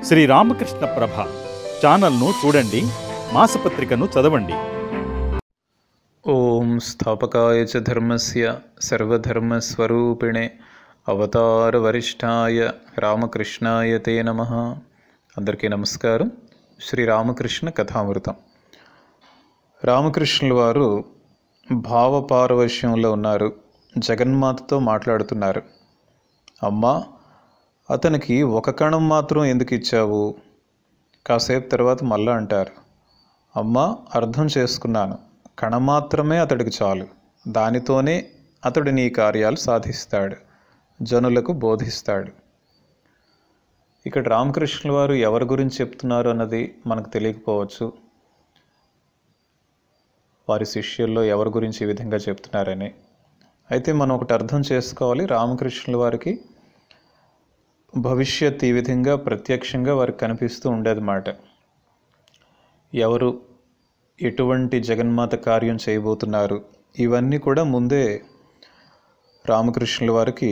శ్రీ రామకృష్ణ ప్రభ ఛానల్ను చూడండి, మాసపత్రికను చదవండి. ఓం స్థాపకాయ చ ధర్మస్య సర్వధర్మస్వరూపిణే అవతార వరిష్ఠాయ రామకృష్ణాయ తే నమః. అందరికీ నమస్కారం. శ్రీ రామకృష్ణ కథామృతం. రామకృష్ణుల వారు భావపారవశ్యంలో ఉన్నారు. జగన్మాతతో మాట్లాడుతున్నారు. అమ్మా, అతనికి ఒక కణం మాత్రం ఎందుకు ఇచ్చావు? కాసేపు తర్వాత మళ్ళా అంటారు, అమ్మా, అర్థం చేసుకున్నాను, కణం మాత్రమే అతడికి చాలు, దానితోనే అతడు నీ కార్యాలు సాధిస్తాడు, జనులకు బోధిస్తాడు. ఇక్కడ రామకృష్ణుల వారు ఎవరి గురించి చెప్తున్నారు అన్నది మనకు తెలియకపోవచ్చు. వారి శిష్యుల్లో ఎవరి గురించి ఈ విధంగా చెప్తున్నారని. అయితే మనం ఒకటి అర్థం చేసుకోవాలి, రామకృష్ణుల వారికి భవిష్యత్ ఈ విధంగా ప్రత్యక్షంగా వారికి కనిపిస్తూ ఉండేదన్నమాట. ఎవరు ఎటువంటి జగన్మాత కార్యం చేయబోతున్నారు, ఇవన్నీ కూడా ముందే రామకృష్ణుల వారికి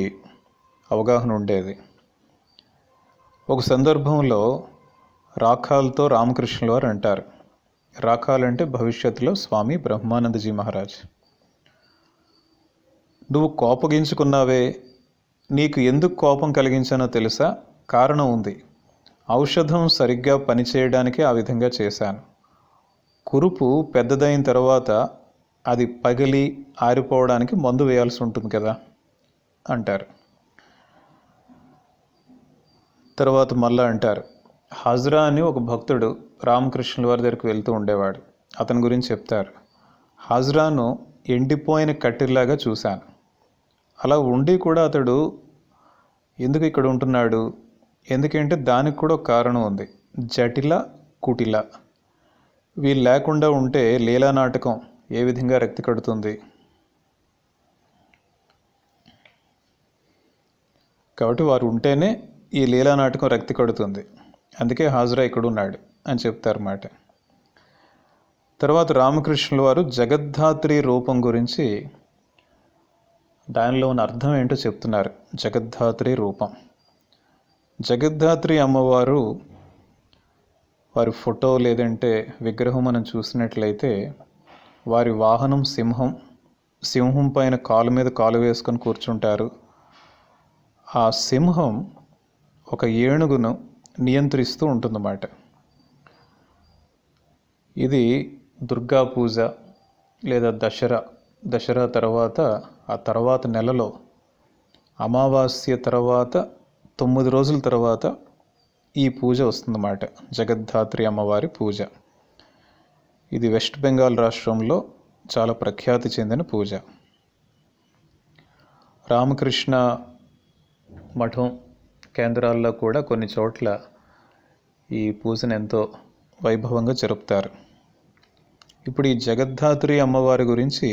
అవగాహన ఉండేది. ఒక సందర్భంలో రాఖాలతో రామకృష్ణుల వారు అంటారు, రాఖాలంటే భవిష్యత్తులో స్వామి బ్రహ్మానందజీ మహారాజ్, నువ్వు కోపగించుకున్నావే, నీకు ఎందుకు కోపం కలిగించానో తెలుసా? కారణం ఉంది. ఔషధం సరిగ్గా పనిచేయడానికి ఆ విధంగా చేశాను. కురుపు పెద్దదైన తర్వాత అది పగిలి ఆరిపోవడానికి మందు వేయాల్సి ఉంటుంది కదా అంటారు. తర్వాత మళ్ళా అంటారు, హజ్రా అని ఒక భక్తుడు రామకృష్ణుల వారి దగ్గరికి వెళ్తూ ఉండేవాడు. అతని గురించి చెప్తారు, హజ్రాను ఎండిపోయిన కట్టెలాగా చూశాను. అలా ఉండి కూడా అతడు ఎందుకు ఇక్కడ ఉంటున్నాడు? ఎందుకంటే దానికి కూడా ఒక కారణం ఉంది. జటిల, కుటిల వీళ్ళు లేకుండా ఉంటే లీలా నాటకం ఏ విధంగా రక్తి కడుతుంది? కాబట్టి వారు ఉంటేనే ఈ లీలా నాటకం రక్తి కడుతుంది. అందుకే హాజరా ఇక్కడ ఉన్నాడు అని చెప్తారన్నమాట. తర్వాత రామకృష్ణుల వారు జగద్ధాత్రి రూపం గురించి, దానిలో ఉన్న అర్థం ఏంటో చెప్తున్నారు. జగద్ధాత్రి రూపం, జగద్ధాత్రి అమ్మవారు వారి ఫోటో లేదంటే విగ్రహం మనం చూసినట్లయితే వారి వాహనం సింహం. సింహం పైన కాలు మీద కాలు వేసుకొని కూర్చుంటారు. ఆ సింహం ఒక ఏనుగును నియంత్రిస్తూ ఉంటుందన్నమాట. ఇది దుర్గా పూజ లేదా దసరా తర్వాత ఆ తర్వాత నెలలో అమావాస్య తర్వాత 9 రోజుల తర్వాత ఈ పూజ వస్తుందన్నమాట, జగద్ధాత్రి అమ్మవారి పూజ. ఇది వెస్ట్ బెంగాల్ రాష్ట్రంలో చాలా ప్రఖ్యాతి చెందిన పూజ. రామకృష్ణ మఠం కేంద్రాల్లో కూడా కొన్ని చోట్ల ఈ పూజను ఎంతో వైభవంగా జరుపుతారు. ఇప్పుడు ఈ జగద్ధాత్రి అమ్మవారి గురించి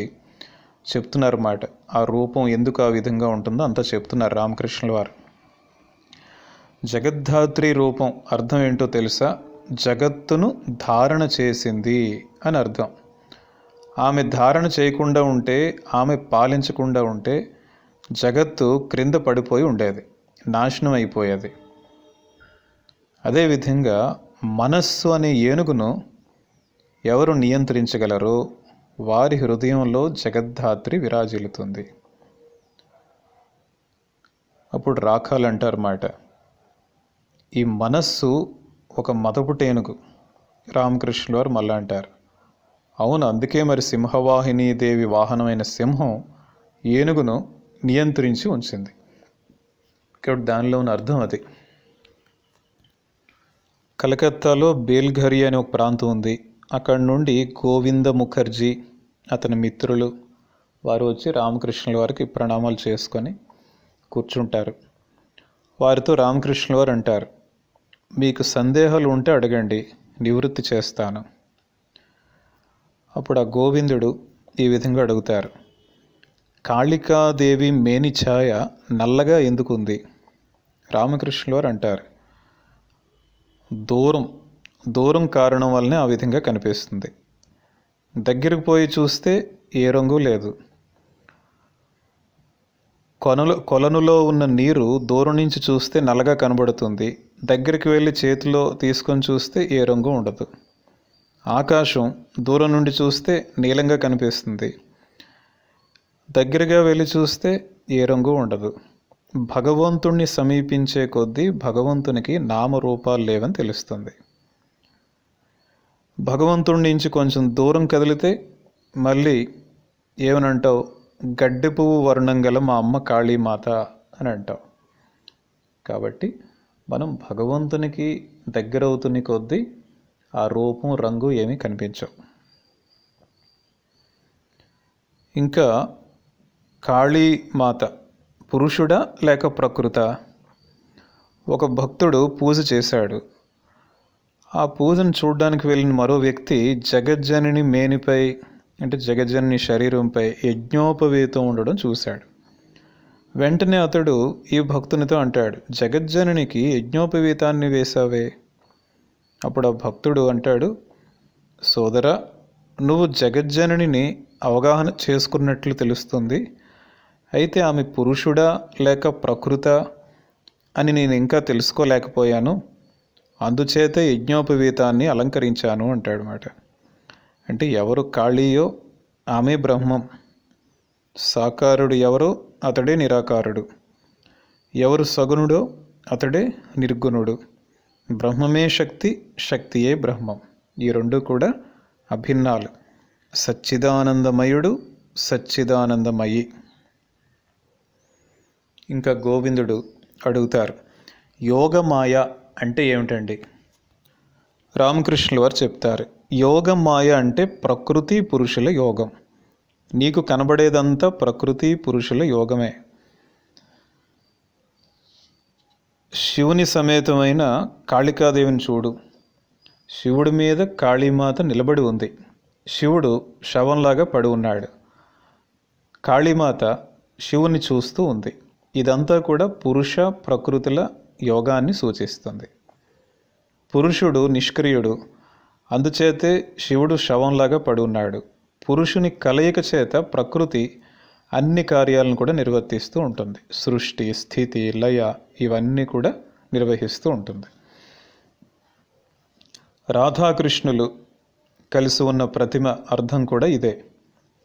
చెప్తున్నారన్నమాట. ఆ రూపం ఎందుకు ఆ విధంగా ఉంటుందో అంతా చెప్తున్నారు రామకృష్ణుల వారు. జగద్ధాత్రి రూపం అర్థం ఏంటో తెలుసా? జగత్తును ధారణ చేసింది అని అర్థం. ఆమె ధారణ చేయకుండా ఉంటే, ఆమె పాలించకుండా ఉంటే జగత్తు క్రింద పడిపోయి ఉండేది, నాశనం అయిపోయేది. అదేవిధంగా మనస్సు అనే ఏనుగును ఎవరు నియంత్రించగలరో వారి హృదయంలో జగద్ధాత్రి విరాజిల్లుతుంది. అప్పుడు రాఖాలంటారన్నమాట, ఈ మనస్సు ఒక మదపుటేనుగు. రామకృష్ణుల వారు మళ్ళా అంటారు, అవును, అందుకే మరి సింహవాహిని దేవి వాహనమైన సింహం ఏనుగును నియంత్రించి ఉంచింది. కాబట్టి దానిలో ఉన్న అర్థం అది. కలకత్తాలో బేల్ఘరి అనే ఒక ప్రాంతం ఉంది. అక్కడి నుండి గోవింద ముఖర్జీ అతని మిత్రులు వారు వచ్చి రామకృష్ణుల వారికి ప్రణామాలు చేసుకొని కూర్చుంటారు. వారితో రామకృష్ణుల వారు అంటారు, మీకు సందేహాలు ఉంటే అడగండి, నివృత్తి చేస్తాను. అప్పుడు ఆ గోవిందుడు ఈ విధంగా అడుగుతారు, కాళికాదేవి మేని ఛాయ నల్లగా ఎందుకుంది? రామకృష్ణుల వారు అంటారు, దూరం కారణం వల్లనే ఆ విధంగా కనిపిస్తుంది. దగ్గరకు పోయి చూస్తే ఏ రంగు లేదు. కొలనులో ఉన్న నీరు దూరం నుంచి చూస్తే నల్లగా కనబడుతుంది, దగ్గరికి వెళ్ళి చేతిలో తీసుకొని చూస్తే ఏ రంగు ఉండదు. ఆకాశం దూరం నుండి చూస్తే నీలంగా కనిపిస్తుంది, దగ్గరగా వెళ్ళి చూస్తే ఏ రంగు ఉండదు. భగవంతుణ్ణి సమీపించే కొద్దీ భగవంతునికి నామరూపాలు లేవని తెలుస్తుంది. భగవంతుడి నుంచి కొంచెం దూరం కదిలితే మళ్ళీ ఏమనంటావు, గడ్డి పువ్వు వర్ణం గల మా అమ్మ కాళీమాత అని అంటావు. కాబట్టి మనం భగవంతునికి దగ్గరవుతున్న కొద్దీ ఆ రూపం రంగు ఏమీ కనిపించవు. ఇంకా కాళీమాత పురుషుడా లేక ప్రకృత? ఒక భక్తుడు పూజ చేశాడు. ఆ పూజను చూడడానికి వెళ్ళిన మరో వ్యక్తి జగజ్జనని మేనిపై, అంటే జగజ్జనని శరీరంపై యజ్ఞోపవీతం ఉండడం చూశాడు. వెంటనే అతడు ఈ భక్తునితో అంటాడు, జగజ్జననికి యజ్ఞోపవీతాన్ని వేశావే? అప్పుడు ఆ భక్తుడు అంటాడు, సోదరా, నువ్వు జగజ్జననిని అవగాహన చేసుకున్నట్లు తెలుస్తుంది, అయితే ఆమె పురుషుడా లేక ప్రకృత అని నేను ఇంకా తెలుసుకోలేకపోయాను, అందుచేతే యజ్ఞోపవీతాన్ని అలంకరించాను అంటాడు మాట. అంటే ఎవరు కాళీయో ఆమె బ్రహ్మం, సాకారుడు ఎవరో అతడే నిరాకారుడు, ఎవరు సగుణుడో అతడే నిర్గుణుడు. బ్రహ్మమే శక్తి, శక్తియే బ్రహ్మం. ఈ రెండు కూడా అభిన్నాలు. సచ్చిదానందమయుడు, సచ్చిదానందమయి. ఇంకా గోవిందుడు అడుగుతారు, యోగమాయ అంటే ఏమిటండి? రామకృష్ణుల వారు చెప్తారు, యోగమాయ అంటే ప్రకృతి పురుషుల యోగం. నీకు కనబడేదంతా ప్రకృతి పురుషుల యోగమే. శివుని సమేతమైన కాళికాదేవిని చూడు, శివుడి మీద కాళీమాత నిలబడి ఉంది, శివుడు శవంలాగా పడి ఉన్నాడు, కాళీమాత శివుని చూస్తూ ఉంది. ఇదంతా కూడా పురుష ప్రకృతుల యోగాన్ని సూచిస్తుంది. పురుషుడు నిష్క్రియుడు, అందుచేతే శివుడు శవంలాగా పడి ఉన్నాడు. పురుషుని కలయిక చేత ప్రకృతి అన్ని కార్యాలను కూడా నిర్వర్తిస్తూ ఉంటుంది. సృష్టి, స్థితి, లయ ఇవన్నీ కూడా నిర్వహిస్తూ ఉంటుంది. రాధాకృష్ణులు కలిసి ఉన్న ప్రతిమ అర్థం కూడా ఇదే.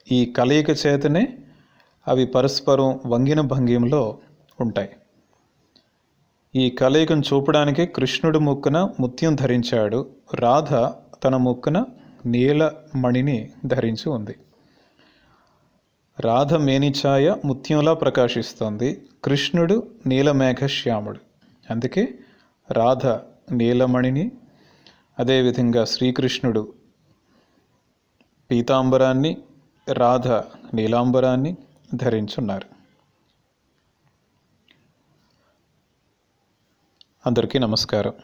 ఈ కలయిక చేతనే అవి పరస్పరం వంగిన భంగిమలో ఉంటాయి. ఈ కలయికను చూపడానికి కృష్ణుడు ముక్కున ముత్యం ధరించాడు, రాధ తన ముక్కున నీలమణిని ధరించి ఉంది. రాధ మేనిఛాయ ముత్యంలా ప్రకాశిస్తోంది, కృష్ణుడు నీలమేఘశ్యాముడు. అందుకే రాధ నీలమణిని, అదేవిధంగా శ్రీకృష్ణుడు పీతాంబరాన్ని, రాధ నీలాంబరాన్ని ధరించున్నారు. అందరికీ నమస్కారం.